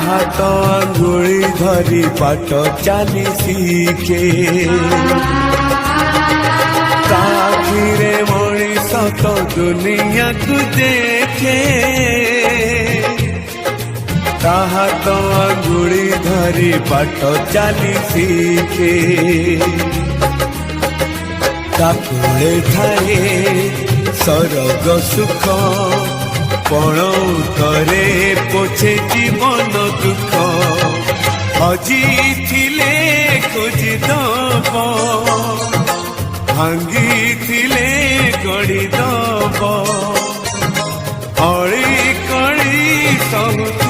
हाथ आंगुली धरी बाट चाली शिखे आखिरे मनीष तो दुनिया को देखे हाथ आंगुली धरी बाट चाली शिखे ताकुले थाए सरग सुख पण करे पोछे जीवन दुख हजी थिले खोजी दब भांगी थिले गड़ी दब अड़ी कड़ी सब